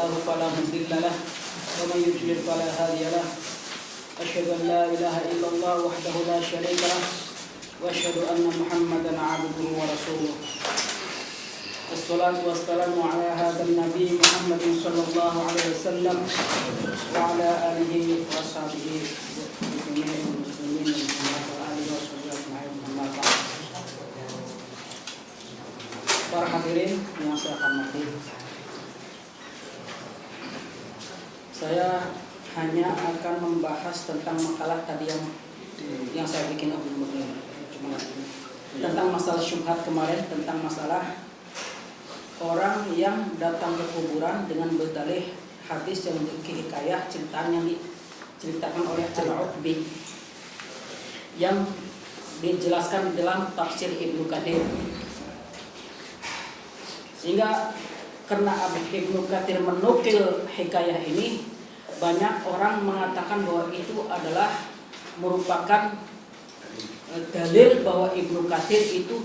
الله فلا مضل له ومن يضلل فلا هادي له أشهد أن لا إله إلا الله وحده لا شريك له وأشهد أن محمدا عبده ورسوله والصلاة والسلام على هذا النبي محمد صلى الله عليه وسلم وعلى آله وصحبه جميع المسلمين وآله وصحبه أجمعين. أما بعد. Para hadirin yang saya hormati, saya hanya akan membahas tentang makalah tadi yang saya bikin tentang masalah syubhat kemarin, tentang masalah orang yang datang ke kuburan dengan berdalih hadis yang memiliki hikayah cerita yang diceritakan oleh Al-Uqbi yang dijelaskan dalam tafsir Ibnu Katsir. Sehingga karena Ibnu Katsir menukil hikayah ini, banyak orang mengatakan bahwa itu adalah merupakan dalil bahwa Ibnu Katsir itu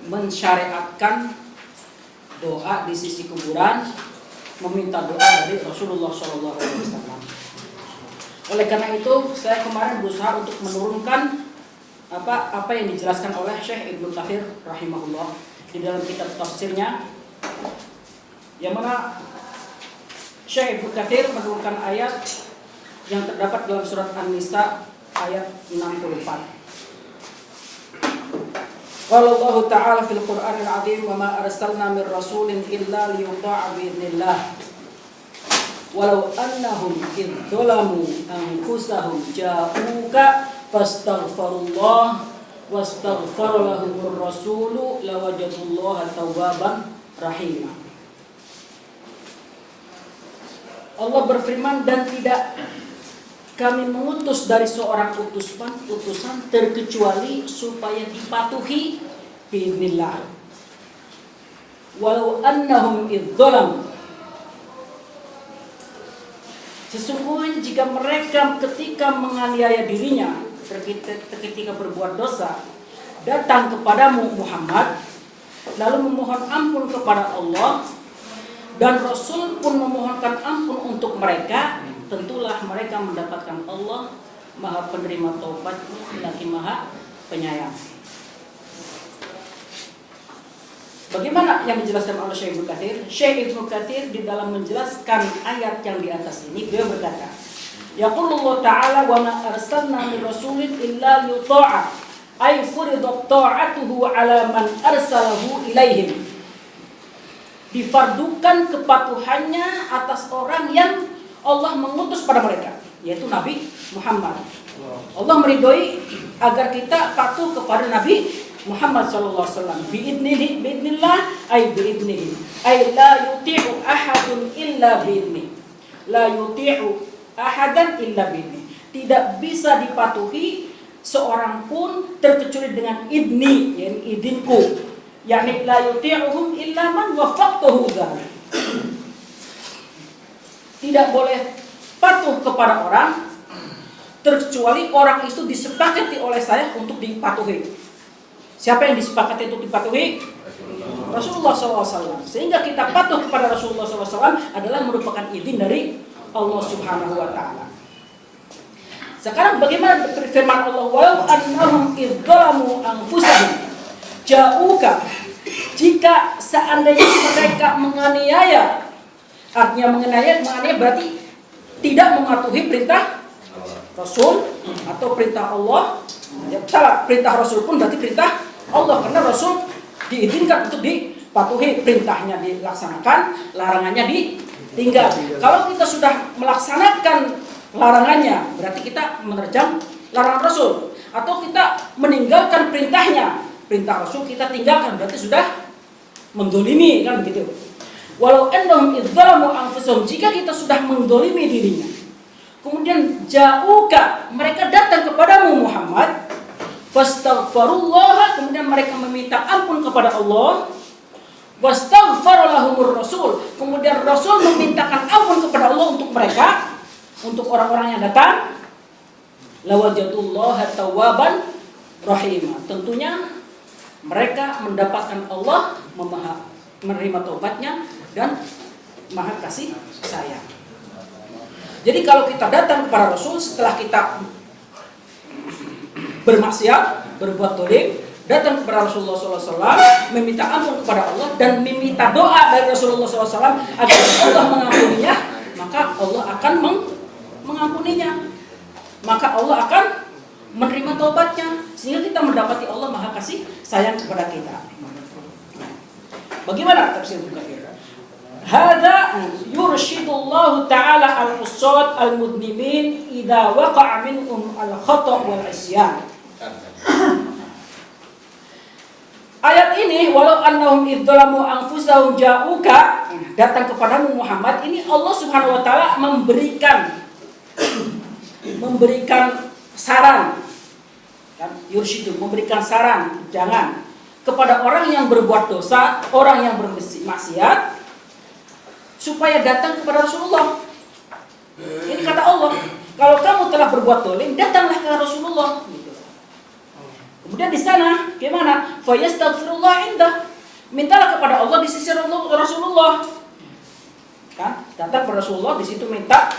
mensyariatkan doa di sisi kuburan, meminta doa dari Rasulullah SAW. Oleh karena itu, saya kemarin berusaha untuk menurunkan apa yang dijelaskan oleh Syekh Ibnu Katsir rahimahullah di dalam kitab tafsirnya, yang mana Syekh Ibnu Katsir menurunkan ayat yang terdapat dalam surat An-Nisa ayat 64. Qala Allah Ta'ala fil Qur'anil 'Azim wa ma arsalna mir rasulin illa liyuta'a bi idznillah walau annahum id dzalamu anfusahum ja'uka fastaghfirullah wastaghfara lahumur rasulu lawajadullaha tawwaban rahimah. Allah berfirman, dan tidak kami mengutus dari seorang utusan terkecuali supaya dipatuhi biidznillah. Walau annahum idzalam, sesungguhnya jika mereka ketika menganiaya dirinya, ketika berbuat dosa, datang kepadamu Muhammad, lalu memohon ampun kepada Allah, dan Rasul pun memohonkan ampun untuk mereka, tentulah mereka mendapatkan Allah Maha Penerima Taubat lagi Maha Penyayang. Bagaimana yang dijelaskan oleh Syekh Ibnu Katsir? Syekh Ibnu Katsir di dalam menjelaskan ayat yang di atas ini, beliau berkata, Yaqulullah Ta'ala wa ma arsalna min rasulin illa liyuta'a ay furidat ta'atuhu ala man arsalahu ilaihim. Difardukan kepatuhannya atas orang yang Allah mengutus pada mereka, yaitu Nabi Muhammad. Allah meridhoi agar kita patuh kepada Nabi Muhammad SAW. Biidnillah ay biidnihi ay la yuti'u ahadun illa biidni. La yuti'u ahadan illa biidni. Tidak bisa dipatuhi seorang pun terkecuali dengan idni, yaitu idinku. Yani la yuti'uhum illa man waffaqtuhu dzalik. Tidak boleh patuh kepada orang terkecuali orang itu disepakati oleh saya untuk dipatuhi. Siapa yang disepakati untuk dipatuhi? Rasulullah SAW. Sehingga kita patuh kepada Rasulullah SAW adalah merupakan izin dari Allah Subhanahu wa Ta'ala. Sekarang bagaimana firman Allah, walau annahum idzalamu anfusahum ja'uka, jika seandainya mereka menganiaya, artinya menganiaya berarti tidak mematuhi perintah Rasul atau perintah Allah. Ya, salah, perintah Rasul pun berarti perintah Allah, karena Rasul diizinkan untuk dipatuhi, perintahnya dilaksanakan, larangannya ditinggal. Kalau kita sudah melaksanakan larangannya, berarti kita menerjang larangan Rasul, atau kita meninggalkan perintahnya, perintah Rasul kita tinggalkan, berarti sudah mendolimi, kan begitu. Walau annahum idzalamu anfusahum, jika kita sudah mendolimi dirinya, kemudian ja'uka, mereka datang kepadamu Muhammad, fastaghfirullah, kemudian mereka meminta ampun kepada Allah, wastaghfara lahumur rasul, kemudian Rasul memintakan ampun kepada Allah untuk mereka, untuk orang-orang yang datang, lawajadullaha tawwaban rahimah. Tentunya mereka mendapatkan Allah menerima taubatnya dan Maha Kasih Sayang. Jadi kalau kita datang kepada Rasul setelah kita bermaksiat, berbuat dolim, datang kepada Rasulullah SAW, meminta ampun kepada Allah dan meminta doa dari Rasulullah SAW agar Allah mengampuninya, maka Allah akan mengampuninya. Maka Allah akan menerima taubatnya sehingga kita mendapati Allah Maha Kasih Sayang kepada kita. Bagaimana tafsir Ibnu Katsir? Hada yurshidullahu ta'ala al-usad al-mudnimin idza waqa'a minhum al-khata' wal isyan. Ayat ini walau annahum idzalamu anfusahum ja'uka, datang kepadamu Muhammad, ini Allah Subhanahu wa taala memberikan saran, kan? Yurshidu, memberikan saran, jangan kepada orang yang berbuat dosa, orang yang bermaksiat, supaya datang kepada Rasulullah. Ini kata Allah, kalau kamu telah berbuat dolim, datanglah ke Rasulullah. Gitu. Kemudian di sana, gimana? Fayastaghfirullah indah, mintalah kepada Allah di sisi Rasulullah. Kan? Datang kepada Rasulullah, di situ minta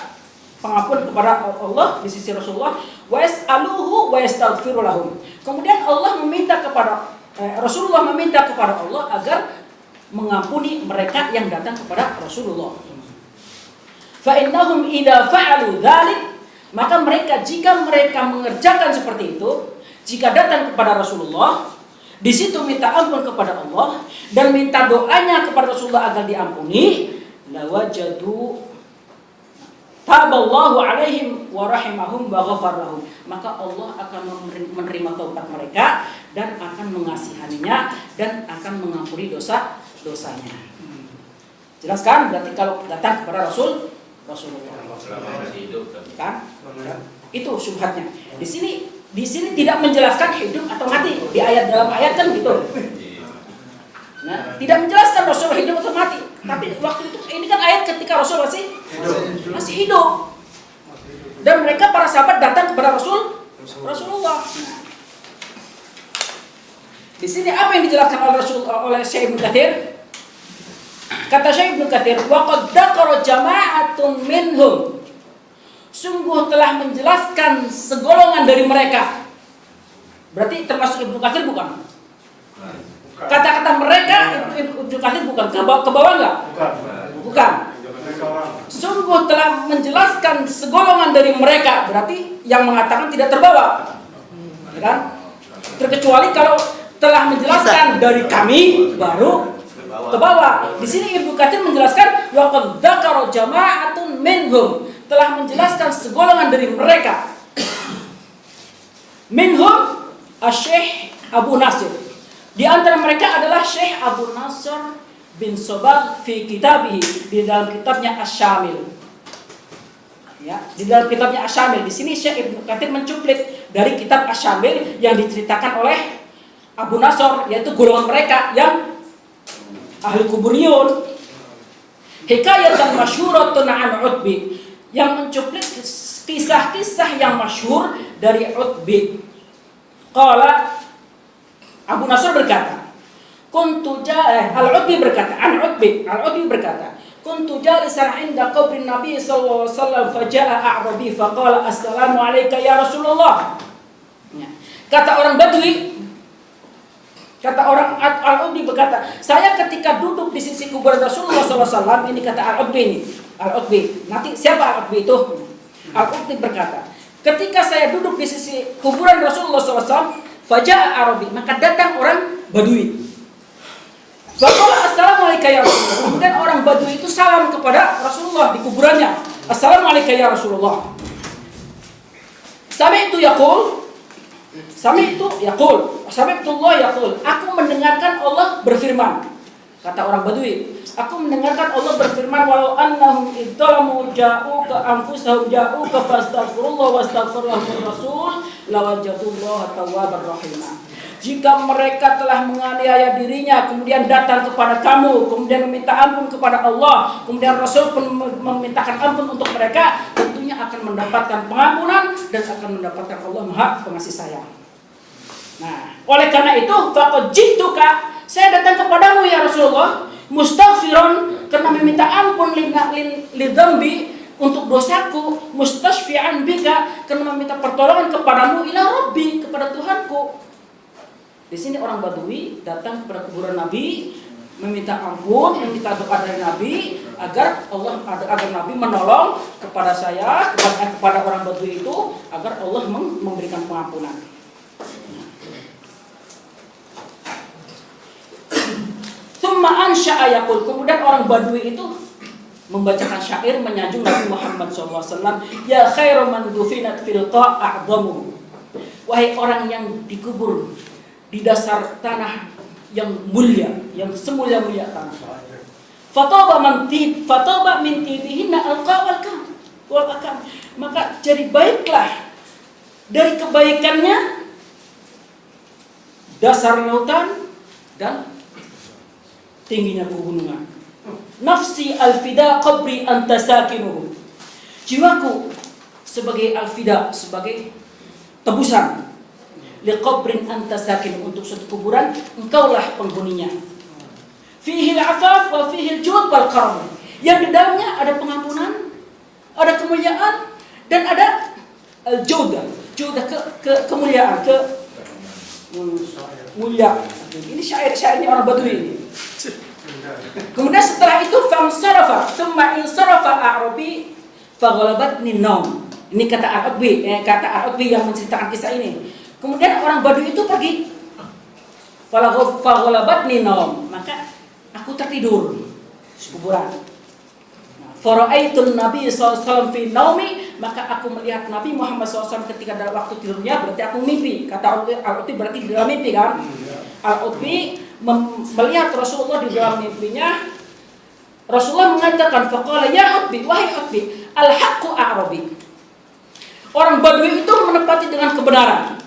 pengampun kepada Allah di sisi Rasulullah. Wa yas'aluhu wa yastaghfiru lahum. Kemudian Allah meminta kepada Rasulullah meminta kepada Allah agar mengampuni mereka yang datang kepada Rasulullah. Fa innahum idza fa'alu dzalik, maka mereka jika mereka mengerjakan seperti itu, jika datang kepada Rasulullah, di situ minta ampun kepada Allah dan minta doanya kepada Rasulullah agar diampuni, lawajadu taballahu alaihim wa rahimahum wa ghafar lahum, maka Allah akan menerima taubat mereka dan akan mengasihaninya dan akan mengampuni dosanya. Jelas kan? Berarti kalau datang kepada Rasulullah kan? Itu syubhatnya. Di sini tidak menjelaskan hidup atau mati. Di dalam ayat kan gitu. Nah, tidak menjelaskan Rasul hidup atau mati. Tapi waktu itu ini kan ayat ketika Rasul masih hidup. Dan mereka para sahabat datang kepada Rasulullah. Di sini apa yang dijelaskan oleh Syekh Ibnu Katsir? Kata Syekh Ibnu Katsir, wa qad dzakara jama'atun minhum. Sungguh telah menjelaskan segolongan dari mereka. Berarti termasuk Ibnu Katsir bukan? Kata-kata mereka Ibnu Katsir bukan. Ke bawah enggak? Bukan. Sungguh telah menjelaskan segolongan dari mereka. Berarti yang mengatakan tidak terbawa. Ya kan? Terkecuali kalau telah menjelaskan dari kami baru ke bawah. Di sini Ibnu Katsir menjelaskan wa qad dzakara jama'atun minhum, telah menjelaskan segolongan dari mereka. Minhum Asy-Syaikh Abu Nasir. Di antara mereka adalah Syekh Abu Nasr bin Sobag fi kitabihi, di dalam kitabnya Asy-Syamil. Ya, di dalam kitabnya Asy-Syamil. Di sini Syekh Ibnu Katsir mencuplik dari kitab Asy-Syamil yang diceritakan oleh Abu Nasr, yaitu golongan mereka yang ahli kuburiyun. Hikayatan masyhuratun an Utbi, yang mencuplik kisah-kisah yang masyhur dari Utbi. Qala, Abu Nasr berkata, Al-Utbi berkata, Al-Utbi berkata, kuntu jalisan inda qabrin Nabi sallallahu alaihi wasallam faja'a a'rabi faqala assalamu alayka ya Rasulullah. Ya. Kata orang Al-Utbi berkata, saya ketika duduk di sisi kuburan Rasulullah SAW, ini kata Al-Utbi. Nanti siapa Al-Utbi itu? Al-Utbi berkata, ketika saya duduk di sisi kuburan Rasulullah SAW, faja'a Arabi, maka datang orang Badui. Faqala assalamualaikum ya Rasulullah. Kemudian orang Badui itu salam kepada Rasulullah di kuburannya. Assalamualaikum ya Rasulullah. Sami'tu Allah yaqul, aku mendengarkan Allah berfirman. Kata orang Badui, aku mendengarkan Allah berfirman, walau annahum idzalamu ja'uka anfusahum ja'uka fastaghfirullah wastaghfirullah rasul lawajadullaha tawwabar rahim. Jika mereka telah menganiaya dirinya, kemudian datang kepada kamu, kemudian meminta ampun kepada Allah, kemudian Rasul pun memintakan ampun untuk mereka, tentunya akan mendapatkan pengampunan dan akan mendapatkan Allah Maha Pengasih Sayang. Nah, oleh karena itu, faqad jituka, saya datang kepadamu ya Rasulullah, mustaghfiron, karena meminta ampun dzambi, untuk dosaku, mustasfi'an bika, karena meminta pertolongan kepadamu, ila rabbi, kepada Tuhanku. Di sini orang Badui datang kepada kuburan Nabi, meminta ampun, meminta doa dari Nabi agar Nabi menolong kepada saya, kepada orang Badui itu, agar Allah memberikan pengampunan. Tsumma ansha'a yaqul, kemudian orang Badui itu membacakan syair menyanjung Nabi Muhammad SAW. Ya khairu man dufinat fil qa'a'dhamu, wahai orang yang dikubur di dasar tanah yang mulia, yang semulia-mulia tanah. Fataba min tibihinna alqa wal akam, maka jadi baiklah dari kebaikannya dasar lautan dan tingginya pegunungan. Nafsi alfida qabri anta sakinuhu, jiwaku sebagai alfida, sebagai tebusan, liqabrin anta sakin, untuk suatu kuburan engkaulah penghuninya. Fihi al-'afaf wa fihi al-jud wal karam, yang di dalamnya ada pengampunan, ada kemuliaan, dan ada al-jud, kemuliaan, mulia. Ini syair-syairnya orang Badui ini. Kemudian setelah itu fansarafa thumma insarafa a'rabi faghalabatni naum. Ini kata Al-Utbi yang menceritakan kisah ini. Kemudian orang Badui itu pergi. Faghalabatni naum, maka aku tertidur di kuburan. Fara'aitun Nabi SAW fi naumi, maka aku melihat Nabi Muhammad SAW ketika dalam waktu tidurnya, berarti aku mimpi. Kata Al-Utbi berarti di dalam mimpi kan? Al-Utbi melihat Rasulullah di dalam mimpinya. Rasulullah mengatakan, faqala ya Utbi, wahai Utbi, al-haqqu a'rabi, orang Badui itu menepati dengan kebenaran.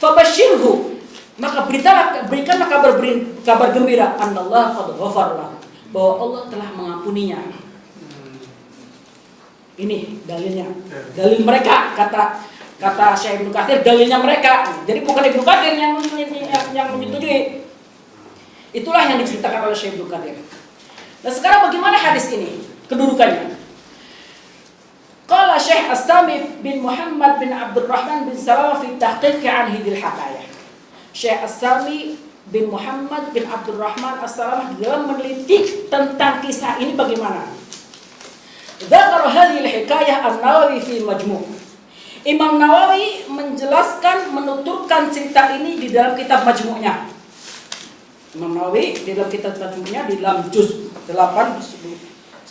Fabashirhu, maka berikanlah kabar gembira, annallahu qad ghafara lahu, bahwa Allah telah mengampuninya. Ini dalilnya, dalil mereka, kata Syekh Ibnu Katsir, dalilnya mereka. Jadi bukan Ibnu Katsir yang menyetujui. Itulah yang diceritakan oleh Syekh Ibnu Katsir. Nah, sekarang bagaimana hadis ini kedudukannya? Qala Syekh As-Sami bin Muhammad bin Abdurrahman bin Salam fi tahqiq an hidil haqayah. Syekh As-Sami bin Muhammad bin Abdurrahman As-Salam dalam meneliti tentang kisah ini bagaimana. Dzakar hadhihi al-hikayah An-Nawawi fi Majmu'. Imam Nawawi menjelaskan, menuturkan cerita ini di dalam kitab Majmu'-nya. Imam Nawawi di dalam kitab Majmu'-nya di dalam juz 8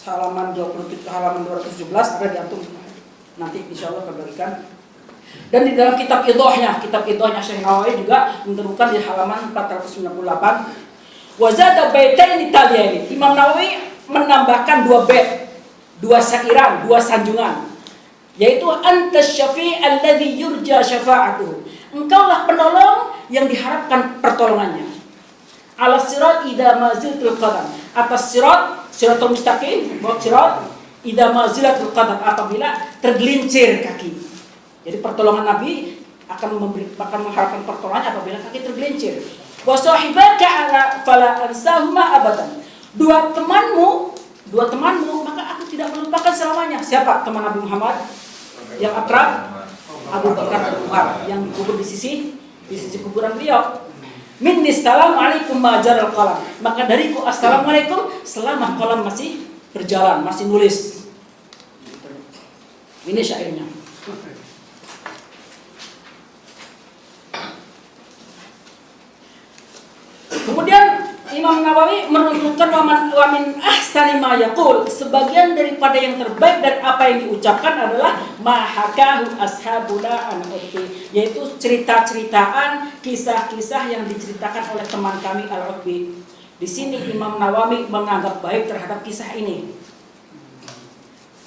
halaman 27 halaman 217 ada di antum nanti insyaallah kembalikan. Dan di dalam kitab Idhahnya Syekh Nawawi juga menemukan di halaman 498. Wa zada baitaini taliyani. Imam Nawawi menambahkan 2 bait, 2 syairan, 2 sanjungan, yaitu antas syafi' alladhi yurja syafa'atuhu, engkaulah penolong yang diharapkan pertolongannya. Ala sirat idza maziltul qadam, atas siratul mustaqim, sirat idza mazilatul qadam, apabila tergelincir kaki. Jadi pertolongan Nabi akan mengharapkan pertolongan apabila kaki tergelincir. Wa sahibaka ala fala ansahuma abadan, dua temanmu maka aku tidak melupakan selamanya. Siapa teman Nabi Muhammad yang akrab? Abu Bakar dan Umar yang kubur di sisi kuburan beliau. Minni assalamualaikum ma'jaral qalam, maka dariku assalamualaikum selama qalam masih berjalan, masih nulis. Ini syairnya. Kemudian Imam Nawawi menunjukkan wa min ahsani ma yaqul, sebagian daripada yang terbaik dari apa yang diucapkan adalah ma hakahu ashabuna an Utbi, yaitu cerita-ceritaan, kisah-kisah yang diceritakan oleh teman kami Al-Utbi. Di sini Imam Nawawi menganggap baik terhadap kisah ini.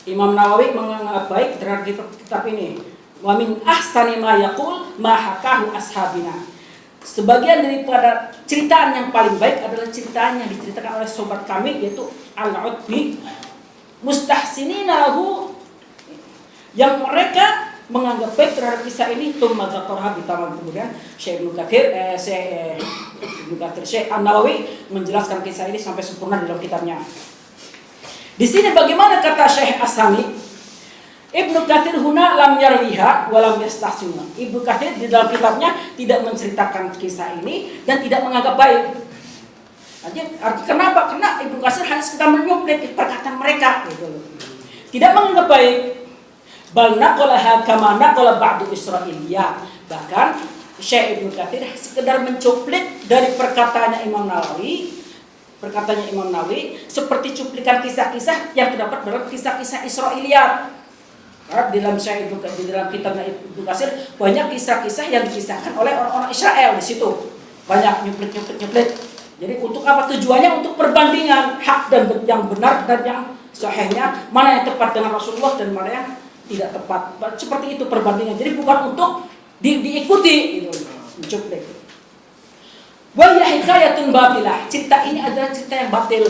Imam Nawawi menganggap baik terhadap kitab ini. Wa min ahsani ma yaqul ma hakahu ashabina. Sebagian daripada ceritaan yang paling baik adalah ceritaan yang diceritakan oleh sobat kami, yaitu Al-Utbi, mustahsinina lahu, yang mereka menganggap baik terhadap kisah ini. Tsumma dzakaraha bitamam, kemudian Syekh An-Nawawi menjelaskan kisah ini sampai sempurna di dalam kitabnya. Di sini bagaimana kata Syekh As-Sami? Ibnu Katsir huna lam yarwiha wa lam yastahsinha. Ibnu Katsir di dalam kitabnya tidak menceritakan kisah ini dan tidak menganggap baik. Kenapa? Karena Ibnu Katsir hanya sekedar menyuplik perkataan mereka gitu loh. Tidak menganggap baik. Bal naqalaha kama naqala ba'du Israiliyat. Bahkan Syekh Ibnu Katsir sekedar mencuplik dari perkataannya Imam Nawawi. Perkataannya Imam Nawawi seperti cuplikan kisah-kisah yang terdapat dalam kisah-kisah Israiliyat. Karena di dalam kitabnya Ibnu Katsir banyak kisah-kisah yang dikisahkan oleh orang-orang Israel di situ. Banyak nyuplik. Jadi untuk apa tujuannya? Untuk perbandingan hak dan yang benar dan yang sahihnya, mana yang tepat dengan Rasulullah dan mana yang tidak tepat. Seperti itu perbandingan. Jadi bukan untuk diikuti gitu. Mencuplik. Wa ya hikayatun batilah. Cerita ini adalah cerita yang batil.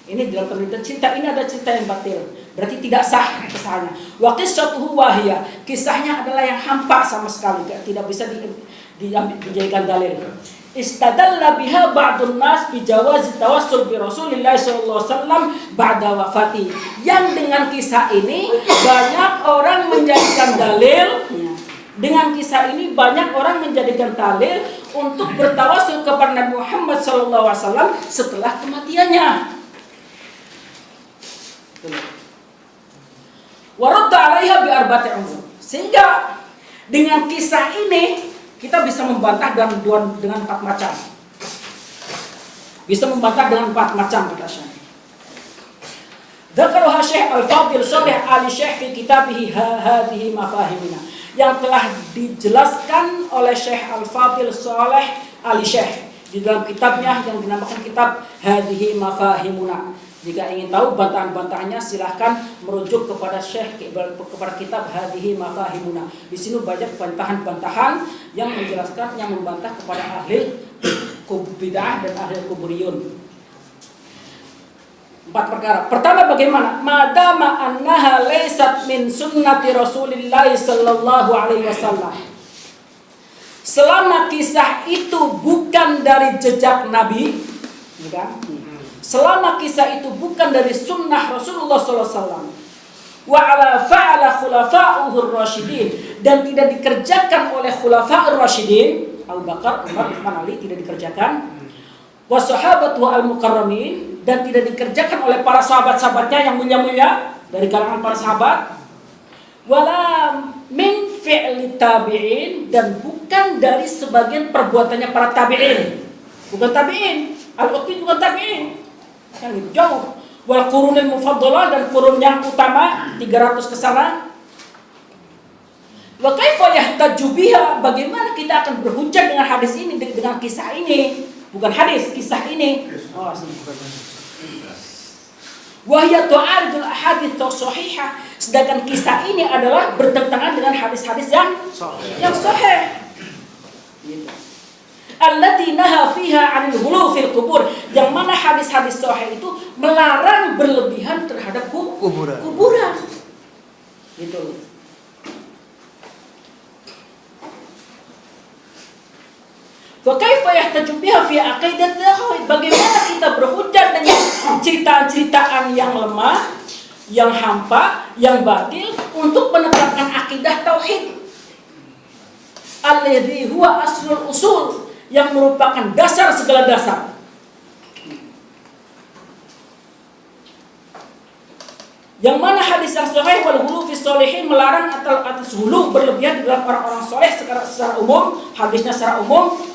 Ini dalam penelitian cerita ini adalah cerita yang batil. Berarti tidak sah kisahnya. Wa qissatuhu wahiyah. Kisahnya adalah yang hampa sama sekali, tidak bisa dijadikan dalil. Istadalla biha ba'dun nas bi jawazi tawassul bi Rasulillah sallallahu alaihi wasallam ba'da wafati. Yang dengan kisah ini banyak orang menjadikan dalil. Dengan kisah ini banyak orang menjadikan dalil untuk bertawassul kepada Nabi Muhammad sallallahu alaihi wasallam setelah kematiannya. Waradda 'alaiha bi arba'ati umur. Sehingga dengan kisah ini kita bisa membantah dengan 4 macam. Bisa membantah dengan 4 macam kata Syekh. Dzakaraha Syekh Al-Fadil Shalih Al-Syekh fi kitabih hadhihi mafahimina, yang telah dijelaskan oleh Syekh Al-Fadil Shalih Al-Syekh di dalam kitabnya yang dinamakan kitab Hadhihi Mafahimuna. Jika ingin tahu bantahan-bantahannya silahkan merujuk kepada Syekh, kepada kitab Hadhihi Mafahimuna. Di sini banyak bantahan-bantahan yang menjelaskan, yang membantah kepada ahli bid'ah dan ahli kuburiyun. 4 perkara. Pertama, bagaimana? Madama annaha laysat min sunnati Rasulillah sallallahu alaihi wasallam. Selama kisah itu bukan dari jejak Nabi, ya. Selama kisah itu bukan dari sunnah Rasulullah sallallahu alaihi wasallam. Wa ala fa'ala khulafa'uhur rasyidin, dan tidak dikerjakan oleh khulafa'ur rasyidin, Abu Bakar, Umar, Utsman, Ali, tidak dikerjakan. Wa sahabatu al-mukarramin, dan tidak dikerjakan oleh para sahabat-sahabatnya yang mulia-mulia dari kalangan para sahabat. Wala min fi'li tabi'in, dan bukan dari sebagian perbuatannya para tabi'in. Bukan tabi'in, al-Uqbi bukan tabi'in. Yang itu jauh. Wal qurunil mufaddalah, dan kurun yang utama 300 ke sana. Wa kaifa yahtaju biha, bagaimana kita akan berhujjah dengan hadis ini, dengan kisah ini? Bukan hadis, kisah ini. Oh, wahya tu'aridul ahadits sahihah, sedangkan kisah ini adalah bertentangan dengan hadis-hadis yang sahih. Gitu. Allati naha fiha 'anil ghulu fil qubur, yang mana hadis-hadis sahih itu melarang berlebihan terhadap kuburan. Gitu. Wa kaifa yahtaju biha fi aqidat tauhid, bagaimana kita berhujjah dengan cerita-ceritaan yang lemah, yang hampa, yang batil untuk menetapkan akidah tauhid. Alladzi huwa aslul usul, yang merupakan dasar segala dasar. Yang mana hadis yang sahih wal ghulu fi sholihin melarang atas hulu berlebihan dalam orang-orang soleh secara umum, hadisnya secara umum.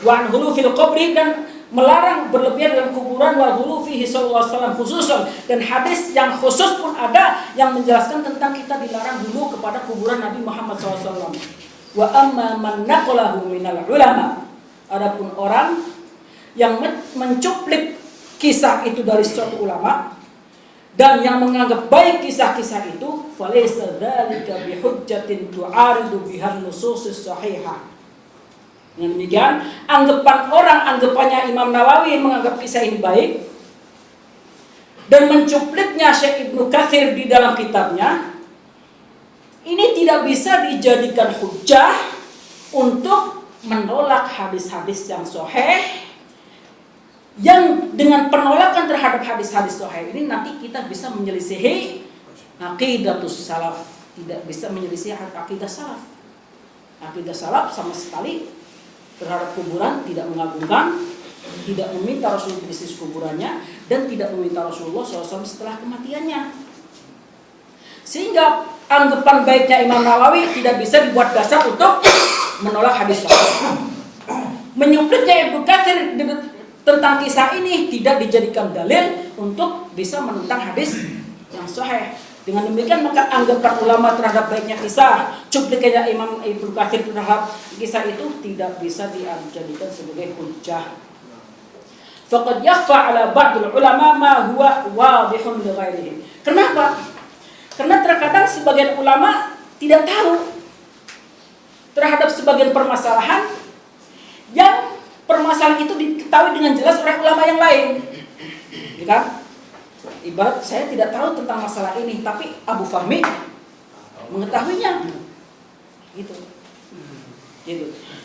Wa hulu fil qabri, dan melarang berlebihan dalam kuburan, wal ghulu fihi sallallahu alaihi wasallam khususan, dan hadis yang khusus pun ada yang menjelaskan tentang kita dilarang hulu kepada kuburan Nabi Muhammad SAW. Wa amma man naqalahu minal ulama, adapun orang yang mencuplik kisah itu dari suatu ulama dan yang menganggap baik kisah-kisah itu, falaysa dzalika bihujjatin tu'aridu bihan nususis sahihah. Dengan demikian, anggapannya Imam Nawawi menganggap kisah ini baik dan mencupliknya Syekh Ibnu Katsir di dalam kitabnya, ini tidak bisa dijadikan hujjah untuk menolak hadis-hadis yang sahih yang dengan penolakan terhadap hadis-hadis sahih ini nanti kita bisa menyelisihi aqidatus salaf, tidak bisa menyelisihi akidah salaf. Akidah salaf sama sekali terhadap kuburan tidak mengagungkan, tidak meminta Rasul di sisi kuburannya, dan tidak meminta Rasulullah SAW setelah kematiannya. Sehingga anggapan baiknya Imam Nawawi tidak bisa dibuat dasar untuk menolak hadis sahih. Menyuplitnya Ibnu Katsir tentang kisah ini tidak dijadikan dalil untuk bisa menentang hadis yang sahih. Dengan demikian maka anggapan ulama terhadap baiknya kisah, cuplikannya Imam Ibnu Katsir terhadap kisah itu tidak bisa dijadikan sebagai hujjah. Faqad yakhfa 'ala ba'dul ulama ma huwa wadihun li ghairihi. Kenapa? Karena terkadang sebagian ulama tidak tahu terhadap sebagian permasalahan yang permasalahan itu diketahui dengan jelas oleh ulama yang lain. Ya kan? Ibarat saya tidak tahu tentang masalah ini, tapi Abu Fahmi mengetahuinya. Gitu.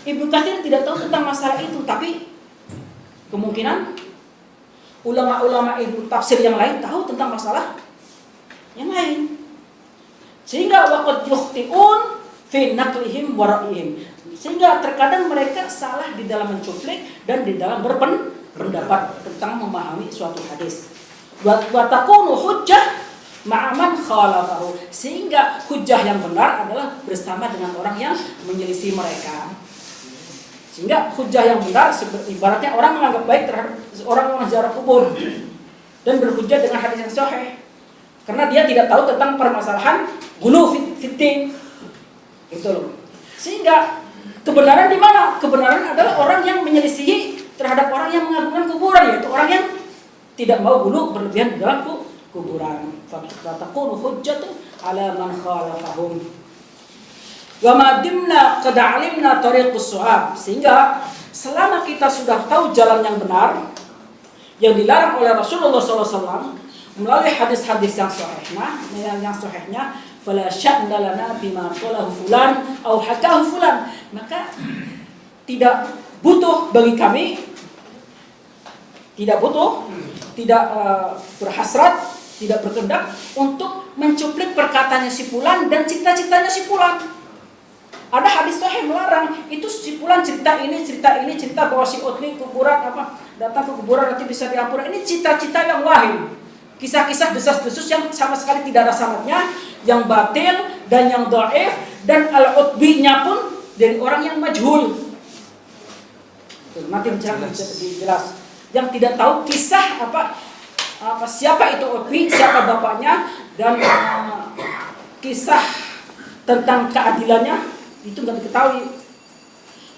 Ibnu Katsir tidak tahu tentang masalah itu, tapi kemungkinan ulama-ulama ilmu tafsir yang lain tahu tentang masalah yang lain. Sehingga waqad yukhti'un fi naqlihim wa ra'yihim. Sehingga terkadang mereka salah di dalam mencuplik dan di dalam berpendapat tentang memahami suatu hadis. Wa takunu hujjah ma'a man khalafahu. Sehingga hujjah yang benar adalah bersama dengan orang yang menyelisih mereka. Sehingga hujjah yang benar ibaratnya orang menganggap baik terhadap orang yang ziarah kubur dan berhujjah dengan hadis yang sahih. Karena dia tidak tahu tentang permasalahan ghulu fiddin. Gitu loh. Sehingga kebenaran di mana? Kebenaran adalah orang yang menyelisihi terhadap orang yang mengagungkan kuburan, yaitu orang yang tidak mau ghulu berlebihan di dalam kuburan. Fatakunu hujjatu ala man khalafahum. Wa ma dimna qad alimna tariqus shawab. Sehingga selama kita sudah tahu jalan yang benar yang dilarang oleh Rasulullah SAW melalui hadis-hadis yang sahihnya, fala sya'na lana bima qalahu fulan au hakahu fulan. Maka tidak butuh bagi kami, tidak berhasrat, tidak berkehendak untuk mencuplik perkataannya si fulan dan cita-citanya si fulan. Ada hadis sahih melarang, itu si fulan cerita bahwa si Utni kuburan datang ke kuburan nanti bisa diampuni. Ini cita-cita yang wahim. Kisah-kisah desas-desus yang sama sekali tidak ada sanadnya, yang batil dan yang dhaif, dan al-utbinya pun dari orang yang majhul. Nanti dijelas. Yang tidak tahu kisah siapa itu utbi, siapa bapaknya, dan kisah tentang keadilannya itu nggak diketahui.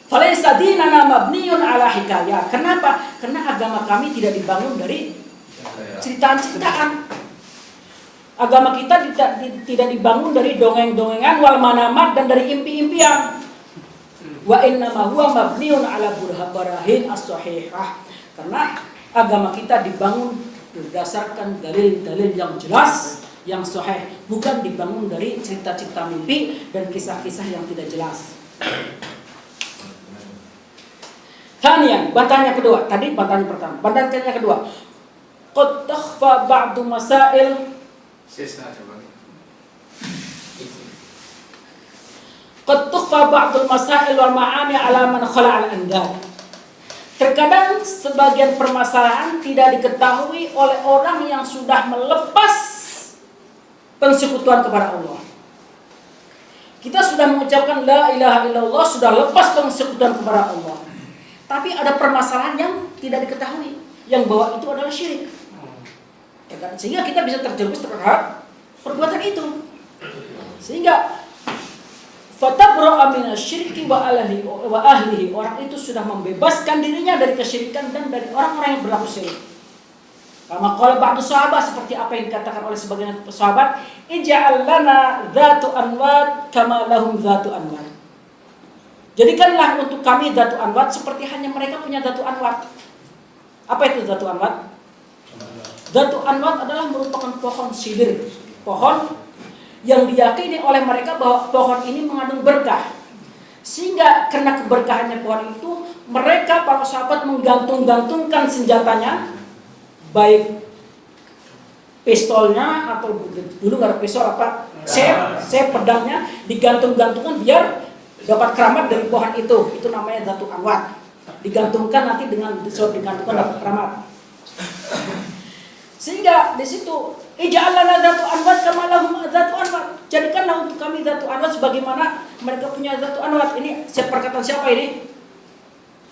Falaysa dinana mabniyun ala hikayah. Kenapa? Karena agama kami tidak dibangun dari ceritaan-ceritaan. Agama kita tidak dibangun dari dongeng-dongengan wal manamat dan dari impi-impian. Wa innama huwa mabniun ala barahin as-sahihah. Karena agama kita dibangun berdasarkan dalil-dalil yang jelas, yang sahih, bukan dibangun dari cerita-cerita mimpi dan kisah-kisah yang tidak jelas. Thaniyan, bantahan yang kedua. Tadi bantahan pertama. Bantahan yang kedua. Qad takhfa ba'du masail Qad tukhfa ba'dul masail wal ma'ani 'ala man khala' al-andad. Terkadang sebagian permasalahan tidak diketahui oleh orang yang sudah melepas persekutuan kepada Allah. Kita sudah mengucapkan la ilaha illallah, sudah lepas persekutuan kepada Allah. Tapi ada permasalahan yang tidak diketahui, yang bahwa itu adalah syirik. Sehingga kita bisa terjerumus terhadap perbuatan itu. Sehingga fatabra'a minasyirki wa ahlihi. Orang itu sudah membebaskan dirinya dari kesyirikan dan dari orang-orang yang berlaku syirik. Kama qala ba'du sahabat, seperti apa yang dikatakan oleh sebagian sahabat, ij'al lana dzatu anwat kama lahum dzatu anwat. Jadikanlah untuk kami dzatu anwat seperti hanya mereka punya dzatu anwat. Apa itu dzatu anwat? Dzatu anwat adalah merupakan pohon sidir, pohon yang diyakini oleh mereka bahwa pohon ini mengandung berkah. Sehingga karena keberkahannya pohon itu mereka para sahabat menggantung-gantungkan senjatanya, baik pistolnya atau dulu nggak ada pistol apa, sep pedangnya digantung-gantungkan biar dapat keramat dari pohon itu namanya Zatu Anwat. Digantungkan nanti dengan digantungkan dapat keramat. Sehingga di situ ij'al lana Zatu Anwat kama lahum Zatu Anwat. Jadikanlah untuk kami Zatu Anwat sebagaimana mereka punya Zatu Anwat. Ini perkataan siapa ini?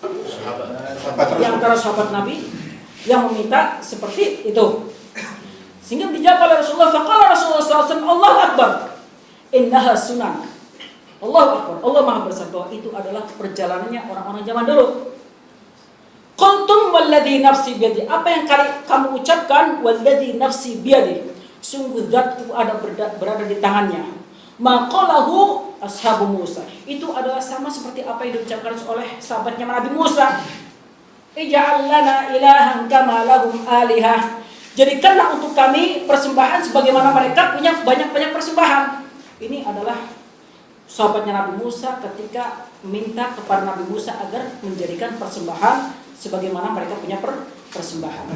Sahabat. Yang antara sahabat Nabi yang meminta seperti itu. Sehingga dijawab oleh Rasulullah, faqala Rasulullah SAW, Allahu Akbar, innaha sunan. Allahu Akbar, Allah Maha bersabda, itu adalah perjalanannya orang-orang zaman dulu. Qultum walladhi nafsi biyadi, apa yang kamu ucapkan, walladhi nafsi biyadi, sungguh zat itu ada berada di tangannya. Maqalahu ashabu Musa, itu adalah sama seperti apa yang diucapkan oleh sahabatnya Nabi Musa. Ij'al lana ilahan kama lahum alihah, jadikanlah untuk kami persembahan sebagaimana mereka punya banyak-banyak persembahan. Ini adalah sahabatnya Nabi Musa ketika minta kepada Nabi Musa agar menjadikan persembahan sebagaimana mereka punya persembahan.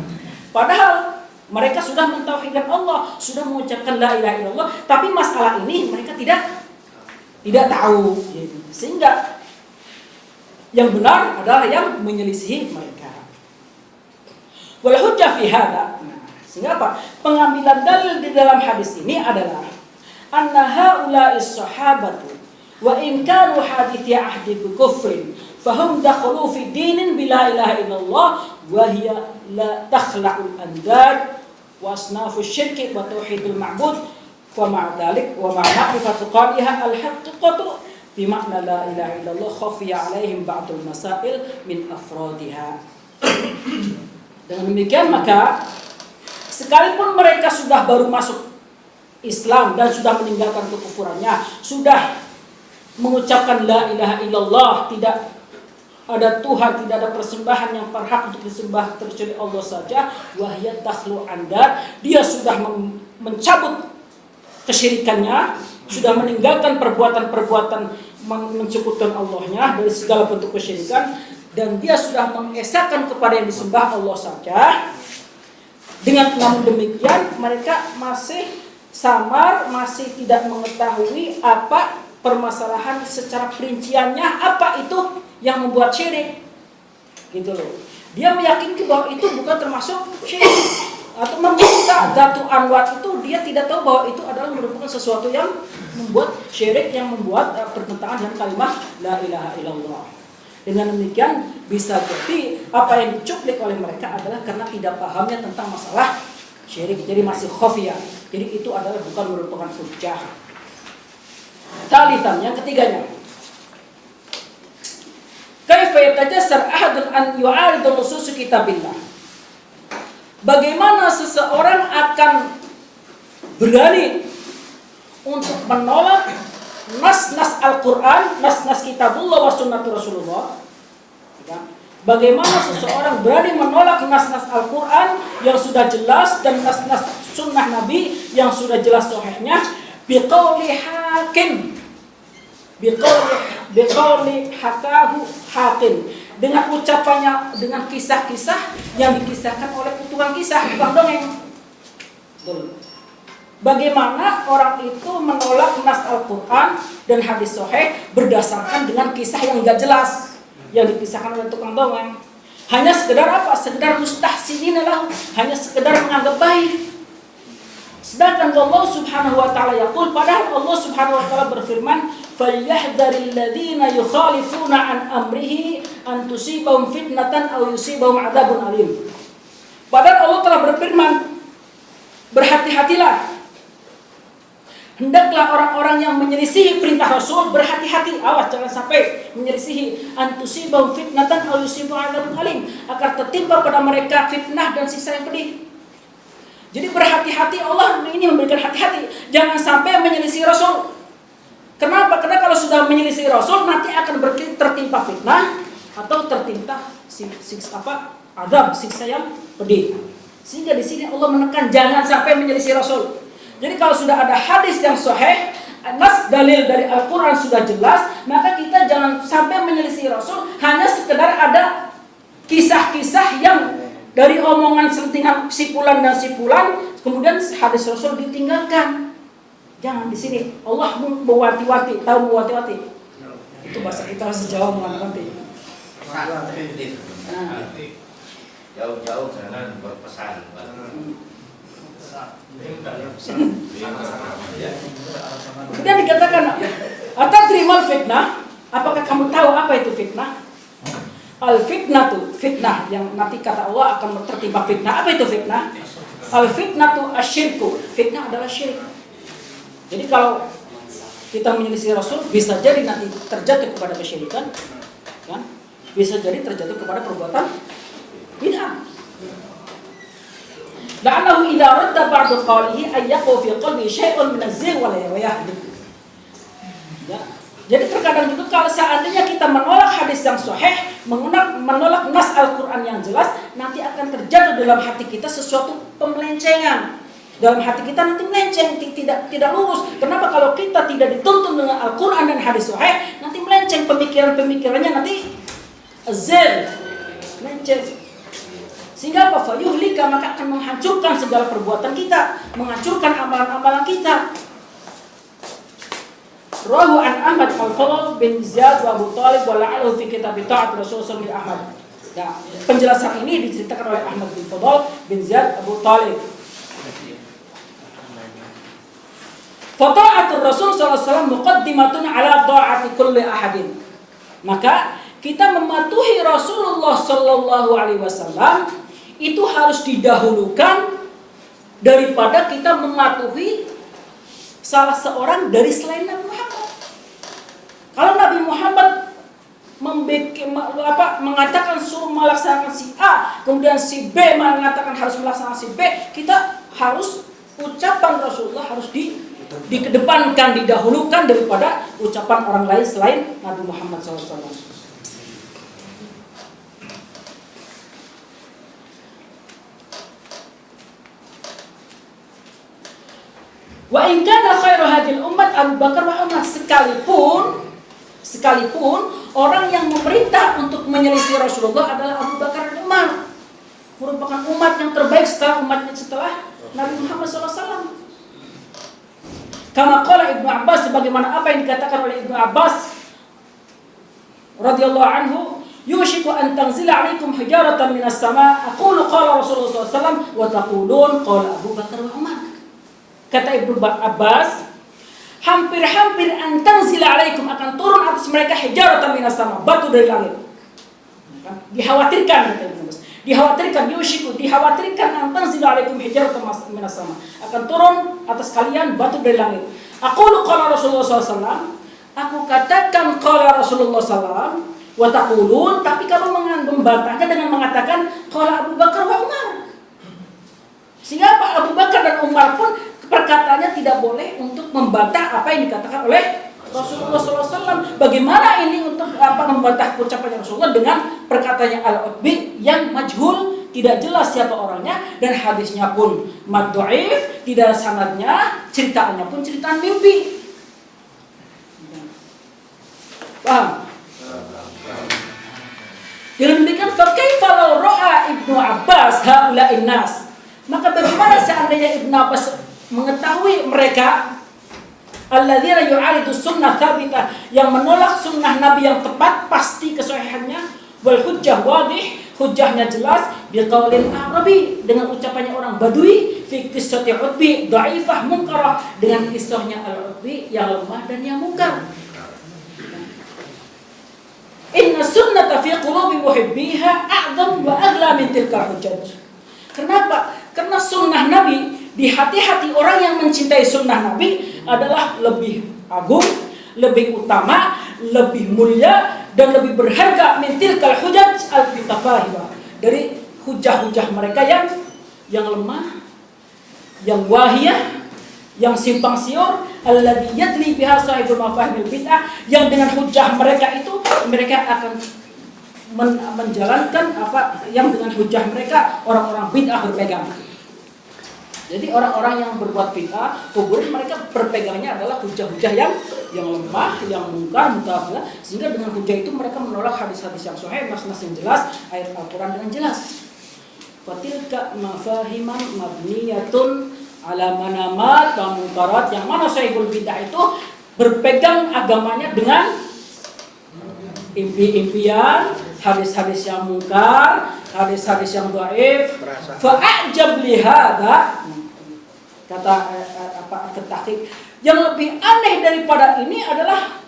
Padahal mereka sudah mentauhidkan Allah, sudah mengucapkan la ilaha illallah, tapi masalah ini mereka tidak tahu. Sehingga yang benar adalah yang menyelisihi mereka. Wal hujjah fi hada. Sehingga apa? Pengambilan dalil di dalam hadis ini adalah anna haula'is sahabatu wa in kanu hadithi ahdi bi kufrin fahum dakhalu fi dinin bila ilaha illallah wa hiya la takhla'ul andad wa asnafu syirki wa tauhidul ma'bud wa ma'a dzalik wa ma'a ma'rifatu qaliha al-haqiqatu bi makna la ilaha illallah khafiya alaihim ba'dul masail min afradiha. Dengan demikian maka sekalipun mereka sudah baru masuk Islam dan sudah meninggalkan kekufurannya, sudah mengucapkan la ilaha illallah, tidak ada Tuhan, tidak ada persembahan yang berhak untuk disembah kecuali Allah saja, wahya takhlu andad, dia sudah mencabut kesyirikannya, sudah meninggalkan perbuatan-perbuatan mensekutukan Allahnya dari segala bentuk kesyirikan, dan dia sudah mengesahkan kepada yang disembah Allah saja. Dengan namun demikian mereka masih samar, masih tidak mengetahui apa permasalahan secara perinciannya, apa itu yang membuat syirik, gitu loh. Dia meyakini bahwa itu bukan termasuk syirik, atau meminta Zatu Anwat itu dia tidak tahu bahwa itu adalah merupakan sesuatu yang membuat syirik, yang membuat bertentangan dengan kalimat la ilaha illallah. Dengan demikian bisa jadi apa yang dicuplik oleh mereka adalah karena tidak pahamnya tentang masalah syirik, jadi masih khafiyah. Jadi itu adalah bukan merupakan hujjah. Talitan, yang ketiganya, kaifa yatajassar ahadun an yu'aridu nusus kitabillah. Bagaimana seseorang akan berani untuk menolak nas-nas Al-Quran, nas-nas kitabullah wa sunnatu Rasulullah. Bagaimana seseorang berani menolak nas-nas Al-Quran yang sudah jelas dan nas-nas sunnah Nabi yang sudah jelas sahihnya, biqauli hakim, biqauli hakahu hakim, dengan ucapannya, dengan kisah-kisah yang dikisahkan oleh tukang kisah, tukang dongeng. Bagaimana orang itu menolak nas Al-Quran dan hadis sahih berdasarkan dengan kisah yang gak jelas yang dikisahkan oleh tukang dongeng. Hanya sekedar apa? Sekedar mustahsinin lahu, hanya sekedar menganggap baik. Sedangkan Allah Subhanahu wa taala yaqul, padahal Allah Subhanahu wa taala berfirman, "Falyahdharil ladzina yukhalifuna an amrihi an tusibahum fitnatan aw yusibahum adzabun alim." Padahal Allah telah berfirman, berhati-hatilah. Hendaklah orang-orang yang menyelisihi perintah Rasul berhati-hati, awas jangan sampai menyelisihi, an tusibahum fitnatan aw yusibahum adzabun alim, agar tertimpa pada mereka fitnah dan siksa yang pedih. Jadi berhati-hati, Allah ini memberikan hati-hati, jangan sampai menyelisih Rasul. Kenapa? Karena kalau sudah menyelisih Rasul nanti akan tertimpa fitnah atau tertimpa siksa yang pedih. Sehingga di sini Allah menekan jangan sampai menyelisih Rasul. Jadi kalau sudah ada hadis yang sahih nas dalil dari Al-Quran sudah jelas, maka kita jangan sampai menyelisih Rasul hanya sekedar ada kisah-kisah yang dari omongan sentingan sipulan dan sipulan, kemudian hadis Rasul ditinggalkan. Jangan di sini. Allah mewati-wati, tahu mewati-wati. Itu bahasa kita sejauh mewati-wati. Jauh-jauh jangan berpesan. Kemudian dikatakan, atadrimal fitnah? Apakah kamu tahu apa itu fitnah? Al-fitnah itu fitnah yang nanti kata Allah akan tertimpa fitnah. Apa itu fitnah? Al-fitnah itu asyirku. Fitnah adalah syirik. Jadi kalau kita menyelisih Rasul, bisa jadi nanti terjatuh kepada kesyirikan, kan? Bisa jadi terjatuh kepada perbuatan bid'ah. La'annahu idza radda ba'du qawlihi ayyaqu fi qalbi syai'un min az-zigh wal yahdi. Ya. Jadi terkadang juga kalau seandainya kita menolak hadis yang sahih, menolak nas Al-Quran yang jelas, nanti akan terjadi dalam hati kita sesuatu pemelencengan. Dalam hati kita nanti melenceng, tidak lurus. Kenapa? Kalau kita tidak dituntun dengan Al-Quran dan hadis sahih, nanti melenceng pemikirannya nanti azir, melenceng. Sehingga apa? Fayuhlika, maka akan menghancurkan segala perbuatan kita, menghancurkan amalan-amalan kita. Rahu an Ahmad al-Fadl bin Ziyad wa Abu Talib wa la'alahu fi kitab ta'at Rasulullah bin Ahmad. Nah, penjelasan ini diceritakan oleh Ahmad bin Fadl bin Ziyad Abu Talib. Fata'atul Rasul sallallahu alaihi wasallam muqaddimatun ala ta'ati kulli ahadin. Maka kita mematuhi Rasulullah sallallahu alaihi wasallam itu harus didahulukan daripada kita mematuhi salah seorang dari selain Nabi Muhammad. Kalau Nabi Muhammad mengatakan suruh melaksanakan si A, kemudian si B mengatakan harus melaksanakan si B, kita harus ucapan Rasulullah harus dikedepankan, didahulukan daripada ucapan orang lain selain Nabi Muhammad SAW. Wa in kana khairu hadhil ummat Abu Bakar wa Umar, sekalipun orang yang memerintah untuk menyelisih Rasulullah adalah Abu Bakar dan Umar, merupakan umat yang terbaik setelah Nabi Muhammad SAW. Kama qala Ibnu Abbas, sebagaimana apa yang dikatakan oleh Ibnu Abbas radhiyallahu anhu, yushiku an tanzila alaikum hijaratan minas sama, aqulu qala Rasulullah SAW wa taqulun qala Abu Bakar wa Umar. Kata Ibnu Abbas, hampir-hampir antanzila alaikum, akan turun atas mereka hijaratan minas sama, batu dari langit. Dikhawatirkan, kata Ibnu Abbas, dikhawatirkan, yushiku, dikhawatirkan antanzila alaikum hijaratan minas sama, akan turun atas kalian batu dari langit. Aqulu qala Rasulullah SAW, aku katakan qala Rasulullah SAW, wa taqulun, tapi kamu membantahnya dengan mengatakan qala Abu Bakar wa Umar. Sehingga Abu Bakar dan Umar pun perkataannya tidak boleh untuk membantah apa yang dikatakan oleh Rasulullah SAW. Bagaimana ini untuk membantah ucapan Rasulullah dengan perkataannya Al-Utbi yang majhul, tidak jelas siapa orangnya, dan hadisnya pun mad'uif, tidak sanadnya, ceritaannya pun ceritaan mimpi. Paham? Dengan demikian, fakaifa law ra'a Ibnu Abbas haula'in nas, maka bagaimana seandainya Ibnu Abbas mengetahui mereka alladzina yu'aridu sunnah thabitah, yang menolak sunnah Nabi yang tepat, pasti kesahihannya, wal hujjah wadih, hujjahnya jelas, biqaulin Arabi, dengan ucapannya orang Badui, fi qissati Utbi dhaifah munkarah, dengan kisahnya Al-Utbi yang lemah dan yang mungkar. Inna sunnata fi qulubi muhibbiha a'zam wa aghla min tilka hujjaj. Kenapa? Karena sunnah Nabi di hati-hati orang yang mencintai sunnah Nabi adalah lebih agung, lebih utama, lebih mulia, dan lebih berharga min tilkal hujaj al-bitafahibah, dari hujah-hujah mereka yang lemah, yang wahiyah, yang simpang siur, alladzi yadli biha sahibul mafahimil bid'ah, yang dengan hujah mereka itu mereka akan menjalankan apa yang dengan hujah mereka orang-orang bid'ah berpegang. Jadi orang-orang yang berbuat bid'ah, kuburin mereka berpegangnya adalah hujah-hujah yang lemah, yang mungkar, mutawatir, sehingga dengan hujah itu mereka menolak hadis-hadis yang sahih, nas-nas yang jelas, ayat Al-Qur'an dengan jelas. Fatilka mafahiman mabniyatun ala manamat wa munkarat, yang mana sahibul bid'ah itu berpegang agamanya dengan impi-impian, hadis-hadis yang mungkar, hadis-hadis yang dhaif. Fa'ajab li hadza, kata At-Tahqiq, yang lebih aneh daripada ini adalah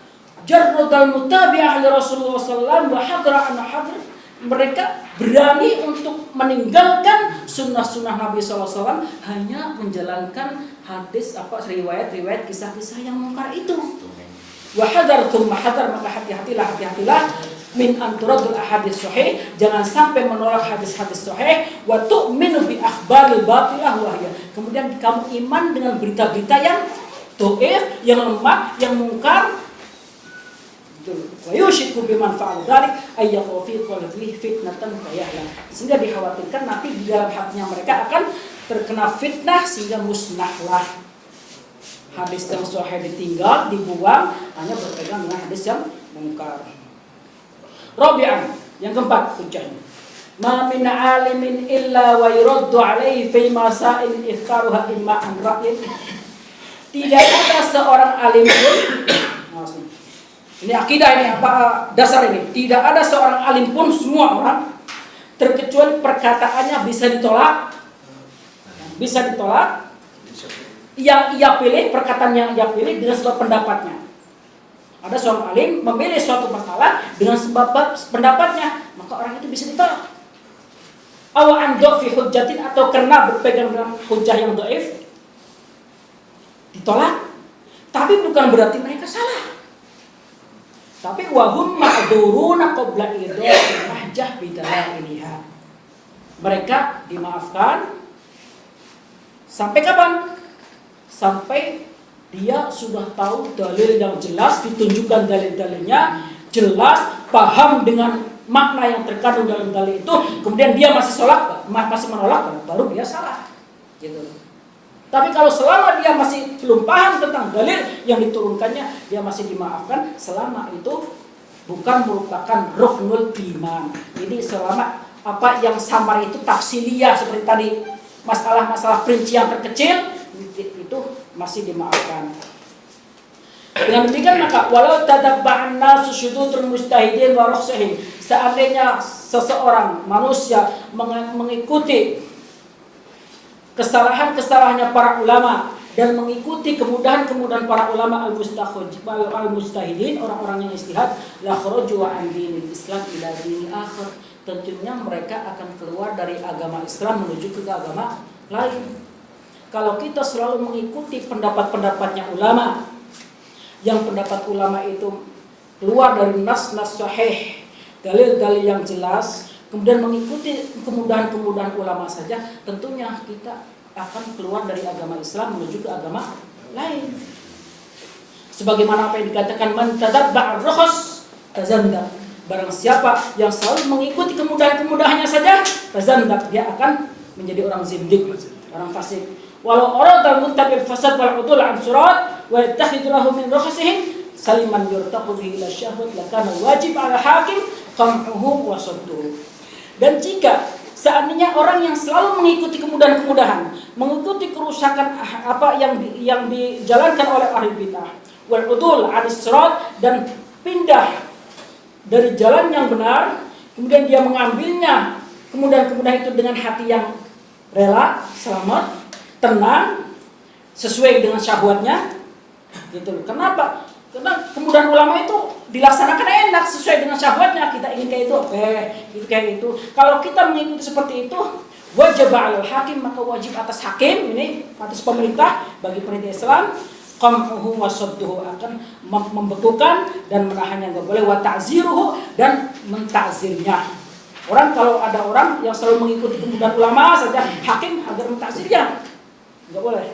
jarrudal mutabi'ah li Rasulullah sallallahu alaihi wasallam wa hadra an hadr. Mereka berani untuk meninggalkan sunnah-sunnah Nabi SAW hanya menjalankan hadis riwayat-riwayat kisah-kisah yang mungkar itu. Wa hadar thumma hadar, maka hati-hatilah min anturadul ahadits sahih, jangan sampai menolak hadis-hadis sahih. Wa tu'minu bi akhbaril batilah wahya, kemudian kamu iman dengan berita-berita yang dhaif, yang lemah, yang mungkar. Wa yushku biman fa'al dzalik ay yaqu fi qalbihi fitnatan fayahla, sehingga dikhawatirkan nanti di dalam hatinya mereka akan terkena fitnah sehingga musnahlah. Hadis yang sahih ditinggal, dibuang, hanya berpegang dengan hadis yang mungkar. Rabi'an, yang keempat hujjahnya. Ma min 'alimin illa wa yuraddu 'alaihi fi masail ifkaruha imma an ra'yin. Tidak ada seorang alim pun, ini akidah, ini apa dasar ini. Tidak ada seorang alim pun, semua orang, terkecuali perkataannya bisa ditolak. Bisa ditolak. Yang ia pilih, perkataan yang ia pilih dengan sebab pendapatnya. Ada seorang alim memilih suatu masalah dengan sebab pendapatnya, maka orang itu bisa ditolak. Aw an fi hujjatin, atau karena berpegang dengan hujjah yang dhaif, ditolak. Tapi bukan berarti mereka salah. Tapi wahum ma'dzuruna qabla idha'il mahjah bidalailiha. Mereka dimaafkan sampai kapan? Sampai dia sudah tahu dalil yang jelas, ditunjukkan dalil-dalilnya jelas, paham dengan makna yang terkandung dalam dalil itu, kemudian dia masih menolak, baru dia salah. Gitu. Tapi kalau selama dia masih belum paham tentang dalil yang diturunkannya, dia masih dimaafkan selama itu bukan merupakan ruknul iman. Jadi selama apa yang samar itu tafsiliyah seperti tadi, masalah-masalah perincian terkecil itu masih dimaafkan. Dengan demikian maka walau tadabba'an nasu syududul mujtahidin wa rukhsahim, seandainya seseorang manusia mengikuti kesalahan-kesalahannya para ulama dan mengikuti kemudahan-kemudahan para ulama al-mujtahidin, orang-orang yang istihad, la kharaju an dinil Islam ila dini akhir, tentunya mereka akan keluar dari agama Islam menuju ke agama lain. Kalau kita selalu mengikuti pendapat-pendapatnya ulama, yang pendapat ulama itu keluar dari nas-nas sahih, dalil-dalil yang jelas, kemudian mengikuti kemudahan-kemudahan ulama saja, tentunya kita akan keluar dari agama Islam menuju ke agama lain. Sebagaimana apa yang dikatakan man tadabba'ar rukhas tazandak, barang siapa yang selalu mengikuti kemudahan-kemudahannya saja, tazandak, dia akan menjadi orang zindik, orang fasik. Walau orang muttabil fasad wal udul an surat wa yattakhidhu lahu min rukhsihim saliman yurtaqu bihi ila syahwat lakana wajib ala hakim qam'uhu wa sadduhu. Dan jika seandainya orang yang selalu mengikuti kemudahan-kemudahan, mengikuti kerusakan apa yang dijalankan oleh ahli bid'ah, wal udul an surat, dan pindah dari jalan yang benar, kemudian dia mengambilnya kemudahan-kemudahan itu dengan hati yang rela, selamat, tenang, sesuai dengan syahwatnya, gitu. Kenapa? Karena kemudahan ulama itu dilaksanakan enak sesuai dengan syahwatnya. Kita ingin kayak itu, oke, gitu kayak itu. Kalau kita mengikuti seperti itu, wajib alal hakim, maka wajib atas hakim, ini atas pemerintah, bagi pemerintah Islam, qam'uhu wa sadduhu, akan membekukan dan menahannya, enggak boleh, wa ta'ziruhu, dan mentakzirnya. Kalau ada orang yang selalu mengikuti kemudahan ulama saja, hakim agar mentakzirnya, enggak boleh.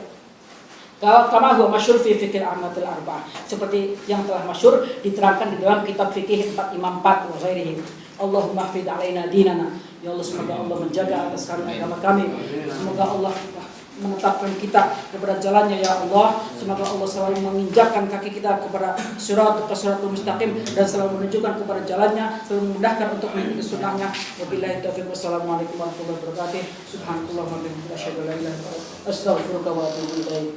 Kama huwa masyhur fi fikih ahmadil arba'ah, seperti yang telah masyhur diterangkan di dalam kitab fikih 4 Imam 4 wa ghairihi. Allahumma hafidh alaina dinana, ya Allah, semoga Allah menjaga atas kami agama kami, semoga Allah menetapkan kita kepada jalannya ya Allah. Semoga Allah selalu menginjakkan kaki kita kepada siratal mustaqim dan selalu menunjukkan kepada jalannya, selalu memudahkan untuk mengikuti sunnahnya. Wabillahi taufiq. Wassalamualaikum warahmatullahi wabarakatuh. Subhanallah wa bihamdihi asyhadu an la ilaha illa anta astaghfiruka wa atubu ilaik.